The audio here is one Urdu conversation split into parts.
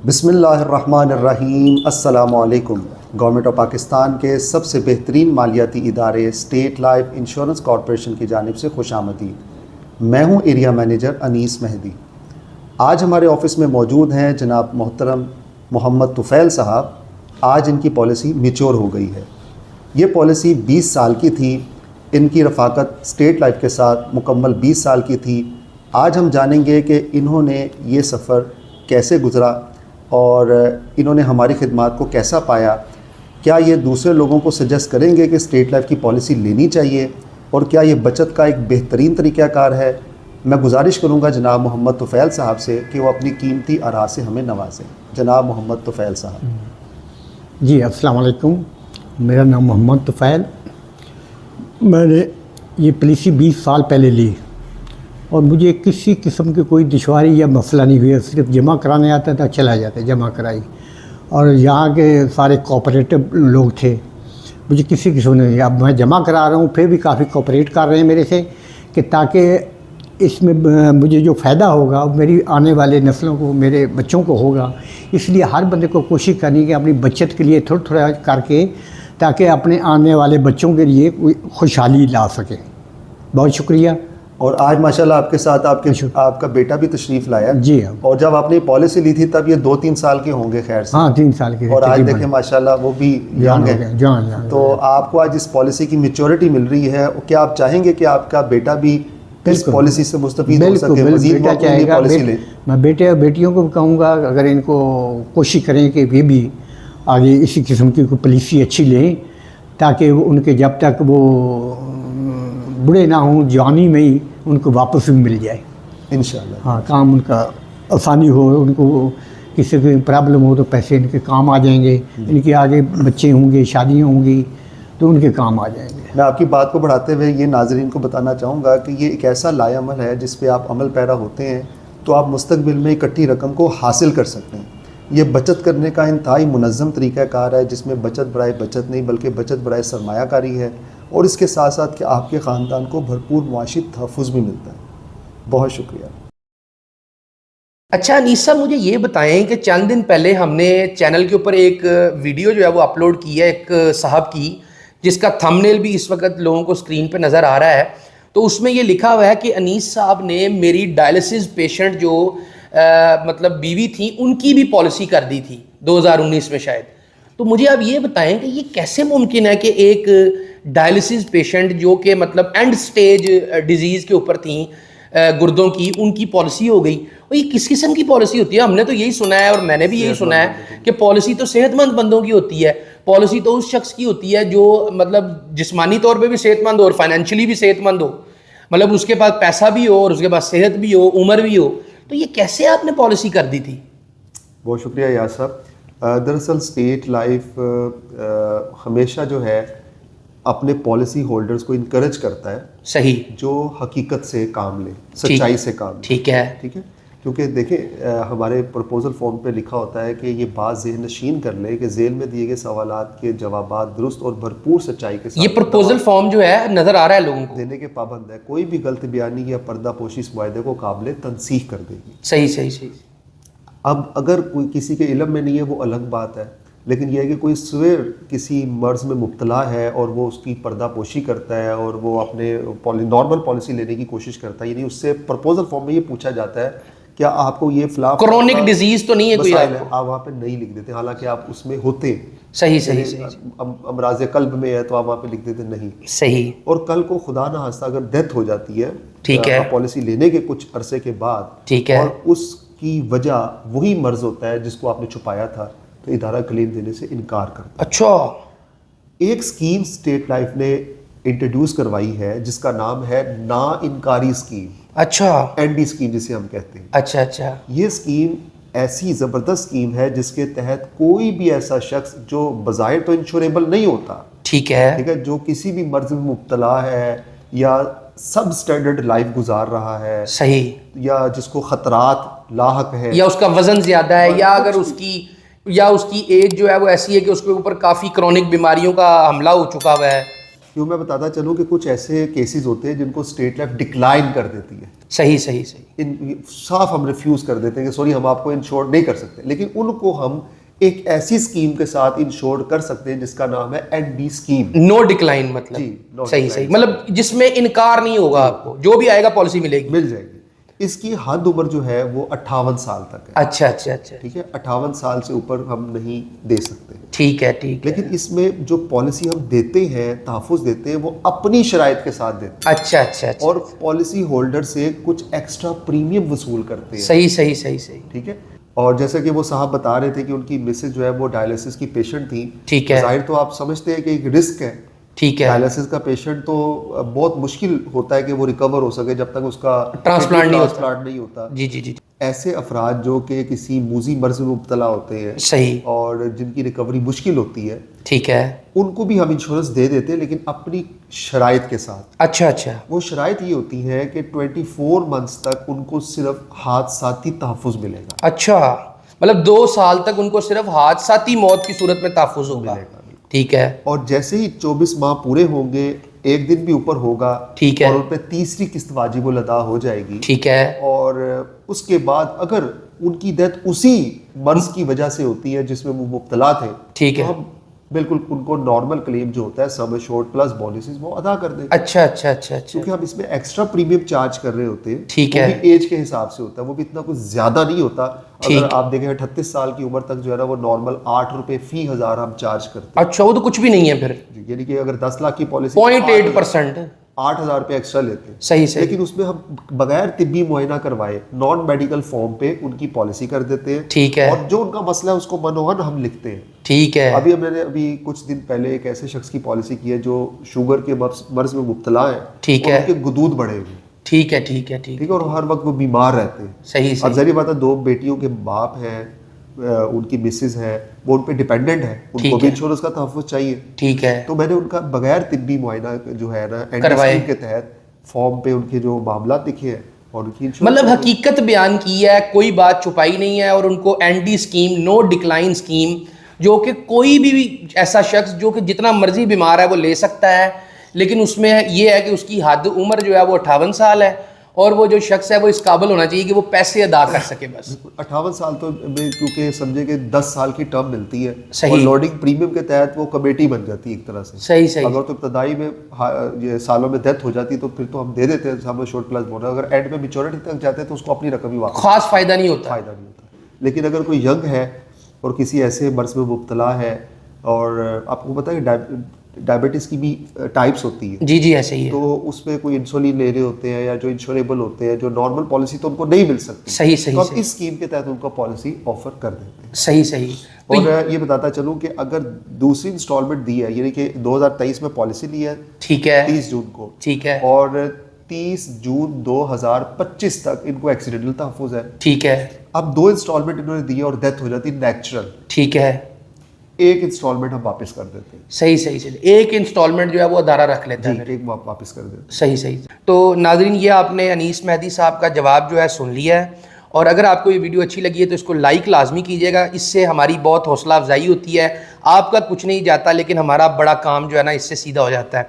بسم اللہ الرحمن الرحیم۔ السلام علیکم۔ گورنمنٹ آف پاکستان کے سب سے بہترین مالیاتی ادارے اسٹیٹ لائف انشورنس کارپوریشن کی جانب سے خوش آمدید۔ میں ہوں ایریا مینیجر انیس مہدی۔ آج ہمارے آفس میں موجود ہیں جناب محترم محمد طفیل صاحب۔ آج ان کی پالیسی میچور ہو گئی ہے۔ یہ پالیسی 20 سال کی تھی۔ ان کی رفاقت اسٹیٹ لائف کے ساتھ مکمل 20 سال کی تھی۔ آج ہم جانیں گے کہ انہوں نے یہ سفر کیسے گزرا اور انہوں نے ہماری خدمات کو کیسا پایا۔ کیا یہ دوسرے لوگوں کو سجیسٹ کریں گے کہ اسٹیٹ لائف کی پالیسی لینی چاہیے، اور کیا یہ بچت کا ایک بہترین طریقہ کار ہے؟ میں گزارش کروں گا جناب محمد طفیل صاحب سے کہ وہ اپنی قیمتی آراء سے ہمیں نوازیں۔ جناب محمد طفیل صاحب۔ جی السلام علیکم، میرا نام محمد طفیل۔ میں نے یہ پالیسی 20 سال پہلے لی اور مجھے کسی قسم کی کوئی دشواری یا مسئلہ نہیں ہوئی۔ صرف جمع کرانے آتا تھا، چلا جاتا، جمع کرائی، اور یہاں کے سارے کوآپریٹو لوگ تھے، مجھے کسی قسم نہیں۔ اب میں جمع کرا رہا ہوں، پھر بھی کافی کوآپریٹ کر رہے ہیں میرے سے، کہ تاکہ اس میں مجھے جو فائدہ ہوگا میری آنے والے نسلوں کو، میرے بچوں کو ہوگا۔ اس لیے ہر بندے کو کوشش کرنی کہ اپنی بچت کے لیے تھوڑا تھوڑا کر کے، تاکہ اپنے آنے والے بچوں کے لیے کوئی خوشحالی لا سکے۔ بہت شکریہ۔ اور آج ماشاءاللہ آپ کے ساتھ آپ کا بیٹا بھی تشریف لایا۔ جی ہاں۔ اور جب آپ نے پالیسی لی تھی تب یہ 2-3 سال کے ہوں گے خیر سے۔ ہاں 3 سال کے۔ اور آج دیکھیں ماشاءاللہ وہ بھی ینگ ہے۔ جان تو آپ کو آج اس پالیسی کی میچورٹی مل رہی ہے، کیا آپ چاہیں گے کہ آپ کا بیٹا بھی اس پالیسی سے مستفید ہو سکے، مزید بیٹا چاہے گا؟ پالیسی لیں؟ میں بیٹے اور بیٹیوں کو بھی کہوں گا اگر ان کو کوشش کریں کہ وہ بھی آگے اسی قسم کی کوئی پالیسی اچھی لیں، تاکہ ان کے جب تک وہ بوڑھے نہ ہوں، جوانی میں ہی ان کو واپس بھی مل جائے انشاءاللہ۔ ہاں، کام ان کا آسانی ہو، ان کو کسی کو پرابلم ہو تو پیسے ان کے کام آ جائیں گے، ان کے آگے بچے ہوں گے، شادیاں ہوں گی تو ان کے کام آ جائیں گے۔ میں آپ کی بات کو بڑھاتے ہوئے یہ ناظرین کو بتانا چاہوں گا کہ یہ ایک ایسا لائے عمل ہے جس پہ آپ عمل پیرا ہوتے ہیں تو آپ مستقبل میں اکٹھی رقم کو حاصل کر سکتے ہیں۔ یہ بچت کرنے کا انتہائی منظم طریقہ کار ہے، جس میں بچت برائے بچت نہیں بلکہ بچت برائے سرمایہ کاری ہے، اور اس کے ساتھ ساتھ کہ آپ کے خاندان کو بھرپور معاشی تحفظ بھی ملتا ہے۔ بہت شکریہ۔ اچھا انیس صاحب، مجھے یہ بتائیں کہ چند دن پہلے ہم نے چینل کے اوپر ایک ویڈیو جو ہے وہ اپلوڈ کی ہے ایک صاحب کی، جس کا تھمب نیل بھی اس وقت لوگوں کو اسکرین پہ نظر آ رہا ہے۔ تو اس میں یہ لکھا ہوا ہے کہ انیس صاحب نے میری ڈائلسس پیشنٹ جو مطلب بیوی تھیں ان کی بھی پالیسی کر دی تھی 2019 میں شاید۔ تو مجھے اب یہ بتائیں کہ یہ کیسے ممکن ہے کہ ایک ڈائلسس پیشنٹ جو کہ مطلب اینڈ سٹیج ڈیزیز کے اوپر تھیں گردوں کی، ان کی پالیسی ہو گئی؟ اور یہ کس قسم کی پالیسی ہوتی ہے؟ ہم نے تو یہی سنا ہے اور میں نے بھی یہی سنا ہے کہ پالیسی تو صحت مند بندوں کی ہوتی ہے، پالیسی تو اس شخص کی ہوتی ہے جو مطلب جسمانی طور پہ بھی صحت مند ہو اور فائنینشلی بھی صحت مند ہو، مطلب اس کے پاس پیسہ بھی ہو اور اس کے پاس صحت بھی ہو، عمر بھی ہو۔ تو یہ کیسے آپ نے پالیسی کر دی تھی؟ بہت شکریہ یاس صاحب۔ دراصل اسٹیٹ لائف ہمیشہ جو ہے اپنے پالیسی ہولڈرز کو انکریج کرتا ہے صحیح، جو حقیقت سے کام لیں، سچائی سے کام لیں۔ ٹھیک ہے، ٹھیک ہے، کیونکہ دیکھیں ہمارے پرپوزل فارم پہ لکھا ہوتا ہے کہ یہ بات ذہن نشین کر لے کہ ذیل میں دیے گئے سوالات کے جوابات درست اور بھرپور سچائی کے ساتھ یہ پرپوزل فارم جو ہے نظر آ رہا ہے لوگوں کو دینے کے پابند ہے۔ کوئی بھی غلط بیانی یا پردہ پوشی اس معاہدے کو قابل تنسیخ کر دے گی۔ صحیح صحیح صحیح۔ اب اگر کوئی کسی کے علم میں نہیں ہے وہ الگ بات ہے، لیکن یہ ہے کہ کوئی سویر کسی مرض میں مبتلا ہے اور وہ اس کی پردہ پوشی کرتا ہے اور وہ اپنے نارمل پالیسی لینے کی کوشش کرتا ہے، یعنی اس سے پرپوزل فارم میں یہ پوچھا جاتا ہے کیا آپ کو یہ فلاں کرونک ڈیزیز تو نہیں ہے کوئی مسائل ہے، آپ وہاں پہ نہیں لکھ دیتے، حالانکہ آپ اس میں ہوتے ہیں۔ صحیح صحیح صحیح امراض قلب میں ہے تو آپ وہاں پہ لکھ دیتے نہیں۔ صحیح۔ اور کل کو خدا نہ خواستہ اگر ڈیتھ ہو جاتی ہے ٹھیک ہے، پالیسی لینے کے کچھ عرصے کے بعد، ٹھیک ہے، اور اس کی وجہ وہی مرض ہوتا ہے جس کو آپ نے چھپایا تھا، تو ادارہ کلیم دینے سے انکار کرتا ہے۔ اچھا، ایک اسکیم اسٹیٹ لائف نے انٹروڈیوس کروائی ہے جس کا نام ہے نا انکاری اسکیم، اچھا این ڈی اسکیم جسے ہم کہتے ہیں۔ اچھا اچھا، یہ اسکیم ایسی زبردست اسکیم ہے جس کے تحت کوئی بھی ایسا شخص جو بظاہر تو انشوریبل نہیں ہوتا، ٹھیک ہے، ٹھیک ہے، جو کسی بھی مرض میں مبتلا ہے یا سب اسٹینڈرڈ لائف گزار رہا ہے، صحیح، یا جس کو خطرات لاحق ہے، یا اس کا وزن زیادہ ہے، یا اگر اس کی ایج جو ہے وہ ایسی ہے کہ اس کے اوپر کافی کرونک بیماریوں کا حملہ ہو چکا ہوا ہے۔ کیوں میں بتاتا چلوں کہ کچھ ایسے کیسز ہوتے ہیں جن کو اسٹیٹ لائف ڈکلائن کر دیتی ہے، صحیح صحیح صحیح. صاف ہم ریفیوز کر دیتے ہیں کہ سوری ہم آپ کو انشور نہیں کر سکتے, لیکن ان کو ہم ایک ایسی اسکیم کے ساتھ انشور کر سکتے ہیں جس کا نام ہے این ڈی اسکیم. نو ڈکلائن مطلب. جی, صحیح صحیح, مطلب جس میں انکار نہیں ہوگا, آپ کو جو بھی آئے گا پالیسی ملے گی. مل جائے گی. اس کی حد عمر جو ہے وہ 58 سال تک ہے. اچھا اچھا اچھا, ٹھیک ہے, 58 سال سے اوپر ہم نہیں دے سکتے. ٹھیک ہے ٹھیک ہے. لیکن اس میں جو پالیسی ہم دیتے ہیں, تحفظ دیتے ہیں, وہ اپنی شرائط کے ساتھ دیتے ہیں. اچھا اچھا اچھا, اور پالیسی ہولڈر سے کچھ ایکسٹرا پریمیم وصول کرتے ہیں. صحیح صحیح صحیح صحیح. ٹھیک ہے. اور جیسا کہ وہ صاحب بتا رہے تھے کہ ان کی مسز جو ہے وہ ڈائلسس کی پیشنٹ تھی. ٹھیک ہے. ظاہر تو آپ سمجھتے ہیں کہ ایک رسک ہے. ٹھیک ہے. ڈائلسس کا پیشنٹ تو بہت مشکل ہوتا ہے کہ وہ ریکور ہو سکے جب تک اس کا ٹرانسپلانٹ نہیں ہوتا. جی جی جی. ایسے افراد جو کہ کسی موذی مرض میں مبتلا ہوتے ہیں, صحیح, اور جن کی ریکوری مشکل ہوتی ہے, ٹھیک ہے, ان کو بھی ہم انشورنس دے دیتے ہیں, لیکن اپنی شرائط کے ساتھ. اچھا اچھا. وہ شرائط یہ ہوتی ہے کہ 24 منتھس تک ان کو صرف حادثاتی تحفظ ملے گا. اچھا, مطلب 2 سال تک ان کو صرف حادثاتی موت کی صورت میں تحفظ ہوگا. ٹھیک ہے. اور جیسے ہی 24 ماہ پورے ہوں گے, ایک دن بھی اوپر ہوگا, ٹھیک ہے, اور ان پہ تیسری قسط واجب الادا ہو جائے گی. ٹھیک ہے. اور اس کے بعد اگر ان کی ڈیتھ اسی مرض کی وجہ سے ہوتی ہے جس میں وہ مبتلا تھے, ٹھیک ہے, ہم بالکل ان کو نارمل کلیم جو ہوتا ہے سم ایشورڈ پلس بونسز وہ ادا کر دیں. اچھا اچھا اچھا اچھا. کیونکہ ہم اس میں ایکسٹرا پریمیم چارج کر رہے ہوتے ہیں. ٹھیک ہے. وہ بھی ایج کے حساب سے ہوتا ہے, وہ بھی اتنا کچھ زیادہ نہیں ہوتا. اگر آپ دیکھیں 38 سال کی عمر تک جو ہے نا وہ نارمل 8 روپے فی 1000 ہم چارج کرتے ہیں. اچھا, وہ تو کچھ بھی نہیں ہے پھر. یعنی کہ اگر 10 لاکھ کی پالیسی 0.8% 8,000 روپے ایکسٹرا لیتے ہیں. صحیح صحیح. لیکن اس میں ہم بغیر طبی معائنہ کروائے نان میڈیکل فارم پہ ان کی پالیسی کر دیتے ہیں. ٹھیک ہے. اور جو ان کا مسئلہ ہے اس کو منوہن ہم لکھتے ہیں. ٹھیک ہے. میں نے ابھی کچھ دن پہلے ایک ایسے شخص کی پالیسی کی ہے جو شوگر کے مرض میں مبتلا ہے. ٹھیک ہے. ان کے غدود بڑھے ہوئے. ٹھیک ہے ٹھیک ہے ٹھیک ہے. اور ہر وقت وہ بیمار رہتے ہیں. صحیح صحیح. اب ظاہر بات ہے 2 بیٹیوں کے باپ ہیں, ان کی مسز ہے, وہ ان پہ ڈیپینڈنٹ ہے, ان کو بھی انشورنس کا تحفظ چاہیے. ٹھیک ہے. تو میں نے ان کا بغیر طبی معائنہ جو ہے نا اسکیم کے تحت فارم پہ ان کے جو معاملات لکھے ہیں اور ان کی مطلب حقیقت بیان کی ہے, کوئی بات چھپائی نہیں ہے. اور ان کو این ڈی اسکیم, نو ڈکلائن اسکیم, جو کہ کوئی بھی ایسا شخص جو کہ جتنا مرضی بیمار ہے وہ لے سکتا ہے, لیکن اس میں یہ ہے کہ اس کی حد عمر جو ہے وہ 58 سال ہے, اور وہ جو شخص ہے وہ اس قابل ہونا چاہیے کہ وہ پیسے ادا کر سکے. بس 58 سال تو کیونکہ سمجھے کہ 10 سال کی ٹرم ملتی ہے. صحیح. اور لوڈنگ پریمیم کے تحت وہ کمیٹی بن جاتی ہے ایک طرح سے. صحیح صحیح. اگر تو ابتدائی میں یہ سالوں میں ڈیتھ ہو جاتی تو پھر تو ہم دے دیتے ہیں سم ایشورڈ پلس بونس. اگر اینڈ میں میچورٹی تک جاتے ہیں تو اس کو اپنی رقم ہی واپس, خاص فائدہ نہیں ہوتا. لیکن اگر کوئی ینگ ہے اور کسی ایسے مرض میں مبتلا ہے, اور آپ کو پتہ ہے کہ ڈائبٹیز کی بھی ٹائپس ہوتی ہے. جی جی ایسے ہی ہے. تو اس میں کوئی انسولین لے رہے ہوتے ہیں یا جو انشوریبل ہوتے ہیں, جو نارمل پالیسی تو ان کو نہیں مل سکتی. صحیح صحیح. تو ہم اس اسکیم کے تحت ان کو پالیسی آفر کر دیتے ہیں. صحیح صحیح. اور یہ بتاتا چلوں کہ اگر دوسری انسٹالمنٹ دی ہے, یعنی کہ 2023 میں پالیسی لی ہے, ٹھیک ہے, 30 جون کو, ٹھیک ہے, اور 30 جون 2025 تک ان کو ایکسیڈنٹل تحفظ ہے. ٹھیک ہے. اب 2 انسٹالمنٹ انہوں نے دی اور ڈیتھ ہو جاتی نیچرل. ٹھیک ہے. ایک انسٹالمنٹ ہم واپس کر دیتے ہیں. صحیح صحیح صحیح. ایک انسٹالمنٹ جو ہے وہ ادارہ رکھ لیتا ہے. ایک واپس کر دیتے ہیں. صحیح صحیح. تو ناظرین, یہ آپ نے انیس مہدی صاحب کا جواب جو ہے سن لیا ہے, اور اگر آپ کو یہ ویڈیو اچھی لگی ہے تو اس کو لائک لازمی کیجیے گا. اس سے ہماری بہت حوصلہ افزائی ہوتی ہے. آپ کا کچھ نہیں جاتا, لیکن ہمارا بڑا کام جو ہے نا اس سے سیدھا ہو جاتا ہے.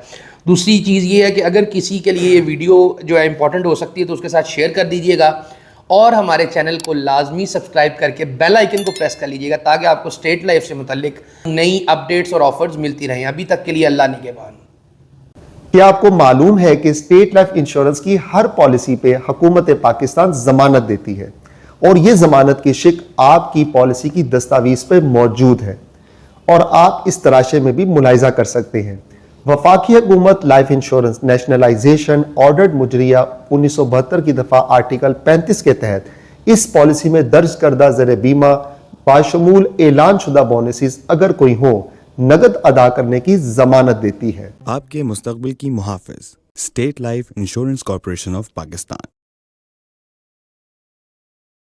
دوسری چیز یہ ہے کہ اگر کسی کے لیے یہ ویڈیو جو ہے امپورٹنٹ ہو سکتی ہے تو اس کے ساتھ شیئر کر دیجیے گا, اور ہمارے چینل کو لازمی سبسکرائب کر کے بیل آئیکن کو پریس کر لیجیے گا, تاکہ آپ کو اسٹیٹ لائف سے متعلق نئی اپڈیٹس اور آفرز ملتی رہیں. ابھی تک کے لیے اللہ نگہبان. کیا آپ کو معلوم ہے کہ اسٹیٹ لائف انشورنس کی ہر پالیسی پہ حکومت پاکستان ضمانت دیتی ہے, اور یہ ضمانت کی شک آپ کی پالیسی کی دستاویز پہ موجود ہے, اور آپ اس تراشے میں بھی ملاحظہ کر سکتے ہیں. وفاقی حکومت لائف انشورنس نیشنلائزیشن آرڈرڈ مجریہ 1972 کی دفعہ آرٹیکل 35 کے تحت اس پالیسی میں درج کردہ زر بیمہ باشمول اعلان شدہ بونسز اگر کوئی ہوں نقد ادا کرنے کی ضمانت دیتی ہے. آپ کے مستقبل کی محافظ state life insurance corporation of Pakistan.